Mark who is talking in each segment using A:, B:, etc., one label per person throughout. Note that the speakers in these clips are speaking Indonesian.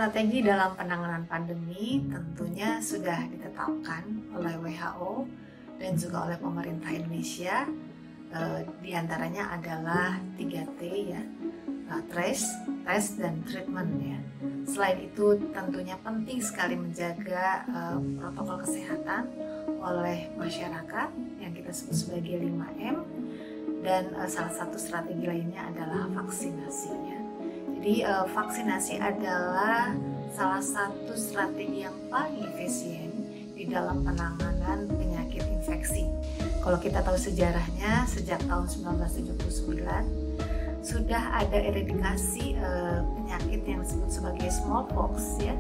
A: Strategi dalam penanganan pandemi tentunya sudah ditetapkan oleh WHO dan juga oleh pemerintah Indonesia. Di antaranya adalah 3T ya, trace, test, dan treatment ya. Selain itu tentunya penting sekali menjaga protokol kesehatan oleh masyarakat yang kita sebut sebagai 5M, dan salah satu strategi lainnya adalah vaksinasi ya. Jadi vaksinasi adalah salah satu strategi yang paling efisien di dalam penanganan penyakit infeksi. Kalau kita tahu sejarahnya, sejak tahun 1979 sudah ada eradikasi penyakit yang disebut sebagai smallpox ya.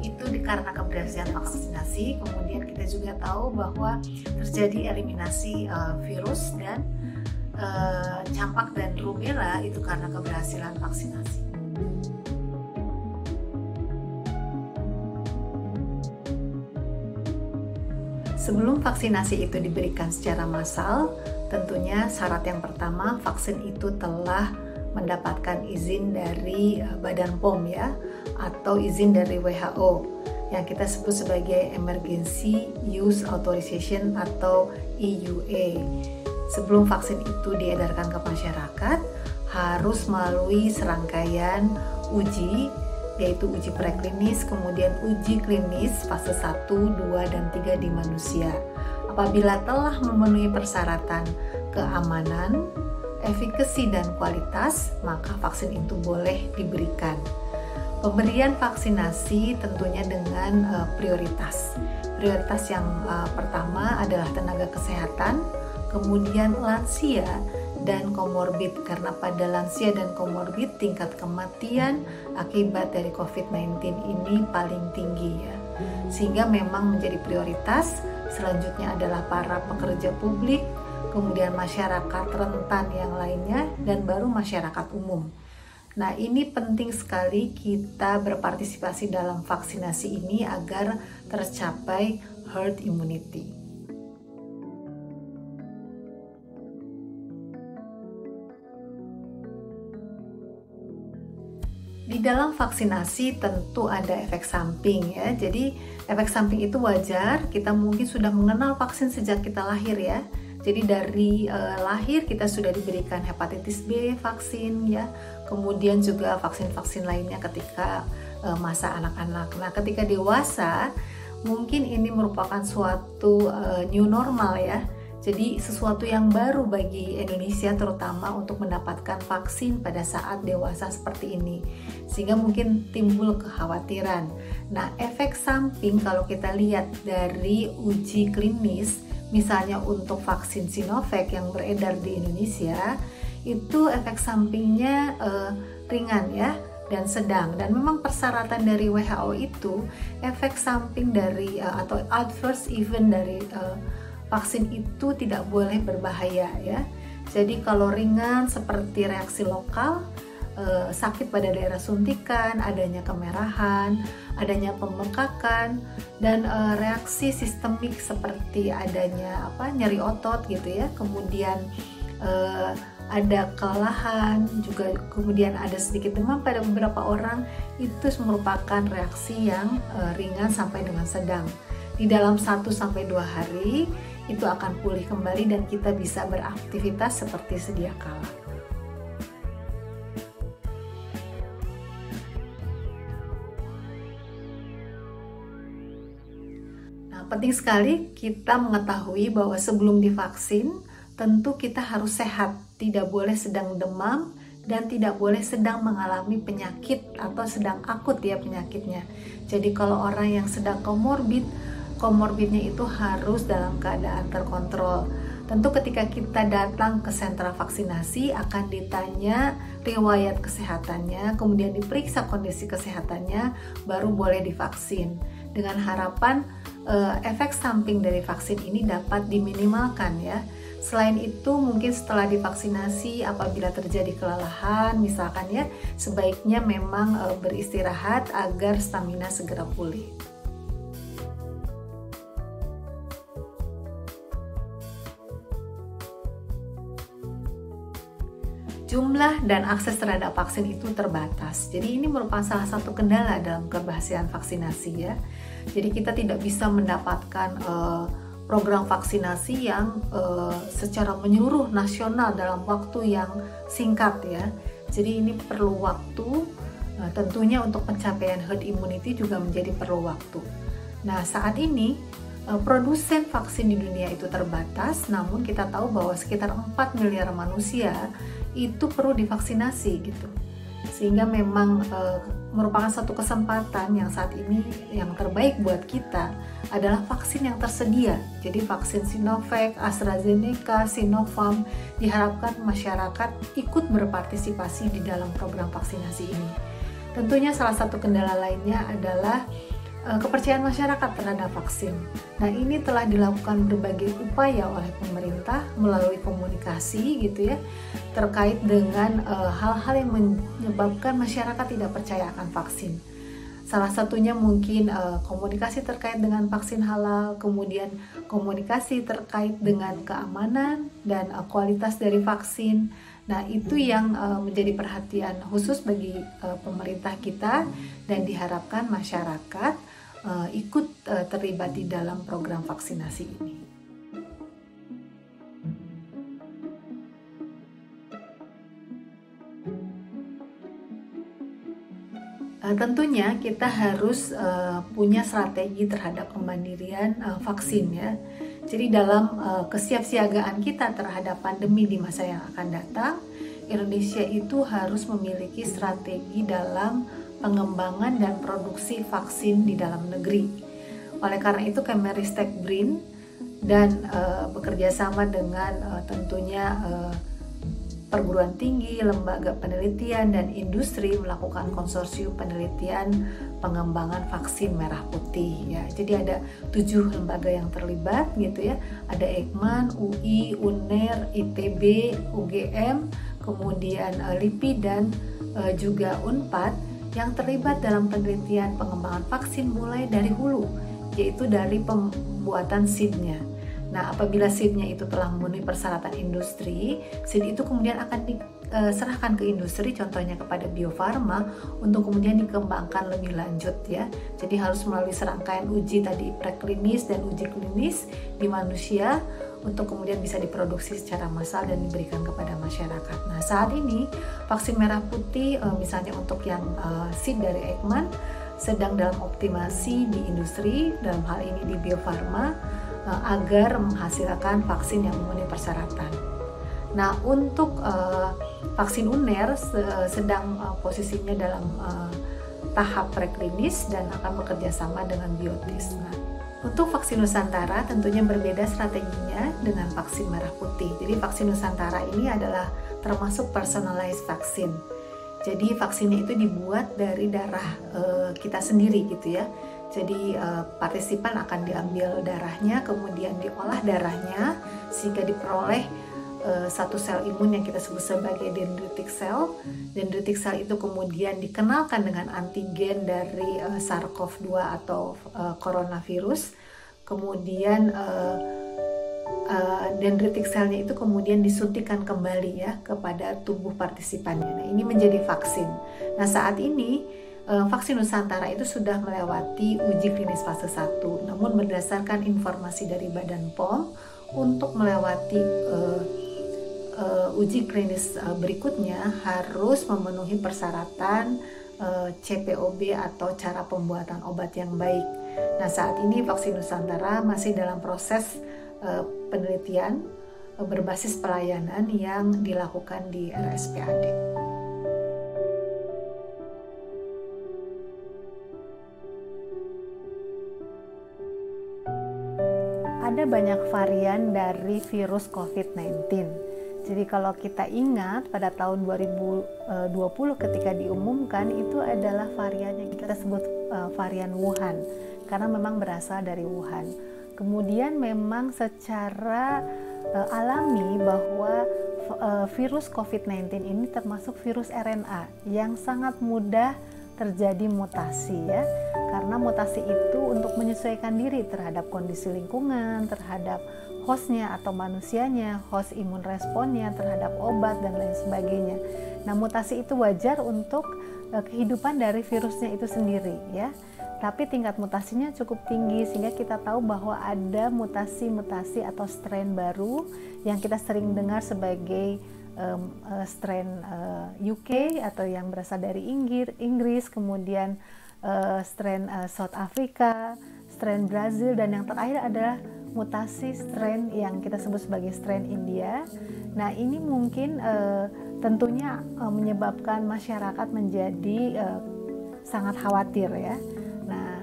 A: Itu karena keberhasilan vaksinasi. Kemudian kita juga tahu bahwa terjadi eliminasi virus dan campak dan rubella itu karena keberhasilan vaksinasi. Sebelum vaksinasi itu diberikan secara massal, tentunya syarat yang pertama, vaksin itu telah mendapatkan izin dari Badan POM ya, atau izin dari WHO yang kita sebut sebagai Emergency Use Authorization atau EUA. Sebelum vaksin itu diedarkan ke masyarakat, harus melalui serangkaian uji, yaitu uji preklinis, kemudian uji klinis fase 1, 2, dan 3 di manusia. Apabila telah memenuhi persyaratan keamanan, efikasi, dan kualitas, maka vaksin itu boleh diberikan. Pemberian vaksinasi tentunya dengan prioritas. Prioritas yang pertama adalah tenaga kesehatan, kemudian lansia, dan komorbid, karena pada lansia dan komorbid tingkat kematian akibat dari COVID-19 ini paling tinggi ya. Sehingga memang menjadi prioritas. Selanjutnya adalah para pekerja publik, kemudian masyarakat rentan yang lainnya, dan baru masyarakat umum. Nah, ini penting sekali kita berpartisipasi dalam vaksinasi ini agar tercapai herd immunity. Di dalam vaksinasi tentu ada efek samping ya. Jadi efek samping itu wajar, kita mungkin sudah mengenal vaksin sejak kita lahir ya. Jadi dari lahir kita sudah diberikan hepatitis B vaksin ya. Kemudian juga vaksin-vaksin lainnya ketika masa anak-anak. Nah, ketika dewasa mungkin ini merupakan suatu new normal ya. Jadi sesuatu yang baru bagi Indonesia terutama untuk mendapatkan vaksin pada saat dewasa seperti ini. Sehingga mungkin timbul kekhawatiran. Nah, efek samping kalau kita lihat dari uji klinis, misalnya untuk vaksin Sinovac yang beredar di Indonesia, itu efek sampingnya ringan ya dan sedang. Dan memang persyaratan dari WHO itu efek samping dari atau adverse event dari vaksin itu tidak boleh berbahaya ya. Jadi kalau ringan seperti reaksi lokal, sakit pada daerah suntikan, adanya kemerahan, adanya pembengkakan, dan reaksi sistemik seperti adanya nyeri otot gitu ya. Kemudian ada kelelahan, juga kemudian ada sedikit demam pada beberapa orang, itu merupakan reaksi yang ringan sampai dengan sedang. Di dalam 1-2 hari itu akan pulih kembali dan kita bisa beraktivitas seperti sedia kala. Nah, penting sekali kita mengetahui bahwa sebelum divaksin tentu kita harus sehat, tidak boleh sedang demam dan tidak boleh sedang mengalami penyakit atau sedang akut ya penyakitnya. Jadi kalau orang yang sedang komorbidnya itu harus dalam keadaan terkontrol. Tentu ketika kita datang ke sentra vaksinasi akan ditanya riwayat kesehatannya, kemudian diperiksa kondisi kesehatannya, baru boleh divaksin. Dengan harapan efek samping dari vaksin ini dapat diminimalkan ya. Selain itu mungkin setelah divaksinasi apabila terjadi kelelahan misalkan ya, sebaiknya memang beristirahat agar stamina segera pulih. jumlah dan akses terhadap vaksin itu terbatas. Jadi ini merupakan salah satu kendala dalam keberhasilan vaksinasi ya. Jadi kita tidak bisa mendapatkan program vaksinasi yang secara menyeluruh nasional dalam waktu yang singkat ya. Jadi ini perlu waktu, tentunya untuk pencapaian herd immunity juga menjadi perlu waktu. Nah saat ini produsen vaksin di dunia itu terbatas, namun kita tahu bahwa sekitar 4 miliar manusia itu perlu divaksinasi gitu. Sehingga memang merupakan satu kesempatan yang saat ini yang terbaik buat kita adalah vaksin yang tersedia. Jadi vaksin Sinovac, AstraZeneca, Sinopharm, diharapkan masyarakat ikut berpartisipasi di dalam program vaksinasi ini. Tentunya salah satu kendala lainnya adalah kepercayaan masyarakat terhadap vaksin. Nah ini telah dilakukan berbagai upaya oleh pemerintah melalui komunikasi gitu ya, terkait dengan hal-hal yang menyebabkan masyarakat tidak percaya akan vaksin. Salah satunya mungkin komunikasi terkait dengan vaksin halal, kemudian komunikasi terkait dengan keamanan dan kualitas dari vaksin. Nah itu yang menjadi perhatian khusus bagi pemerintah kita, dan diharapkan masyarakat ikut terlibat di dalam program vaksinasi ini. Tentunya kita harus punya strategi terhadap kemandirian vaksin ya. Jadi dalam kesiapsiagaan kita terhadap pandemi di masa yang akan datang, Indonesia itu harus memiliki strategi dalam pengembangan dan produksi vaksin di dalam negeri. Oleh karena itu Kemenristek BRIN dan bekerja sama dengan tentunya perguruan tinggi, lembaga penelitian dan industri melakukan konsorsium penelitian pengembangan vaksin merah putih ya. Jadi ada 7 lembaga yang terlibat gitu ya. Ada Eijkman, UI, UNER, ITB, UGM, kemudian LIPI dan juga UNPAD yang terlibat dalam penelitian pengembangan vaksin mulai dari hulu, yaitu dari pembuatan seed-nya. Nah, apabila seed-nya itu telah memenuhi persyaratan industri, seed itu kemudian akan diserahkan ke industri, contohnya kepada Bio Farma, untuk kemudian dikembangkan lebih lanjut ya. Jadi harus melalui serangkaian uji tadi preklinis dan uji klinis di manusia untuk kemudian bisa diproduksi secara massal dan diberikan kepada masyarakat. Nah saat ini vaksin merah putih misalnya untuk yang seed dari Eijkman sedang dalam optimasi di industri, dalam hal ini di Bio Farma, agar menghasilkan vaksin yang memenuhi persyaratan. Nah untuk vaksin UNER sedang posisinya dalam tahap preklinis dan akan bekerja sama dengan Biotis. Nah, untuk vaksin Nusantara tentunya berbeda strateginya dengan vaksin merah putih. Jadi vaksin Nusantara ini adalah termasuk personalized vaksin. Jadi vaksinnya itu dibuat dari darah kita sendiri gitu ya. Jadi partisipan akan diambil darahnya, kemudian diolah darahnya sehingga diperoleh satu sel imun yang kita sebut sebagai dendritic cell. Dendritic cell itu kemudian dikenalkan dengan antigen dari SARS-CoV-2 atau coronavirus. Kemudian dendritic cell-nya itu kemudian disuntikan kembali ya kepada tubuh partisipannya. Nah, ini menjadi vaksin. Nah, saat ini vaksin Nusantara itu sudah melewati uji klinis fase 1. Namun berdasarkan informasi dari Badan POM, untuk melewati uji klinis berikutnya harus memenuhi persyaratan CPOB atau cara pembuatan obat yang baik. Nah saat ini vaksin Nusantara masih dalam proses penelitian berbasis pelayanan yang dilakukan di RSPAD. Ada banyak varian dari virus COVID-19. Jadi kalau kita ingat pada tahun 2020 ketika diumumkan itu adalah varian yang kita sebut varian Wuhan karena memang berasal dari Wuhan. Kemudian memang secara alami bahwa virus COVID-19 ini termasuk virus RNA yang sangat mudah terjadi mutasi ya. Karena karena mutasi itu untuk menyesuaikan diri terhadap kondisi lingkungan, terhadap hostnya atau manusianya, host imun responnya terhadap obat dan lain sebagainya. Nah, mutasi itu wajar untuk kehidupan dari virusnya itu sendiri ya. Tapi tingkat mutasinya cukup tinggi sehingga kita tahu bahwa ada mutasi-mutasi atau strain baru yang kita sering dengar sebagai strain UK atau yang berasal dari Inggris, kemudian strain South Africa, strain Brazil, dan yang terakhir adalah mutasi strain yang kita sebut sebagai strain India. Nah, ini mungkin tentunya menyebabkan masyarakat menjadi sangat khawatir ya. Nah,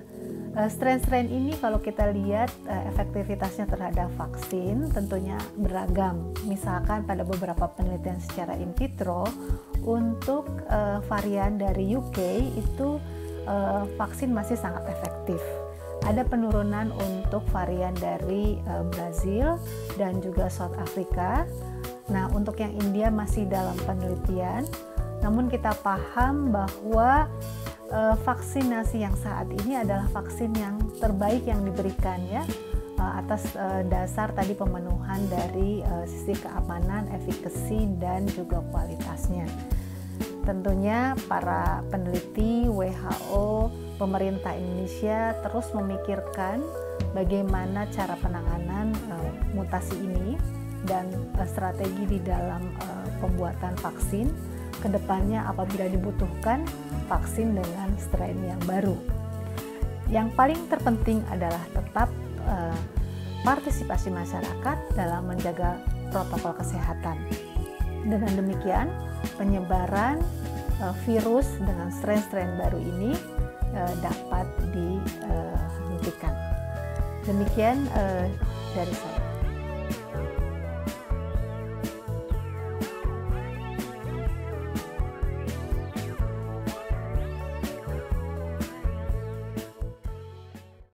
A: strain-strain ini kalau kita lihat efektivitasnya terhadap vaksin tentunya beragam. Misalkan pada beberapa penelitian secara in vitro untuk varian dari UK itu vaksin masih sangat efektif. Ada penurunan untuk varian dari Brazil dan juga South Africa. Nah, untuk yang India masih dalam penelitian. Namun kita paham bahwa vaksinasi yang saat ini adalah vaksin yang terbaik yang diberikan ya, atas dasar tadi pemenuhan dari sisi keamanan, efikasi, dan juga kualitasnya. Tentunya para peneliti, WHO, pemerintah Indonesia terus memikirkan bagaimana cara penanganan mutasi ini dan strategi di dalam pembuatan vaksin kedepannya apabila dibutuhkan vaksin dengan strain yang baru. Yang paling terpenting adalah tetap partisipasi masyarakat dalam menjaga protokol kesehatan. Dengan demikian, penyebaran virus dengan strain-strain baru ini dapat dihentikan. Demikian dari saya.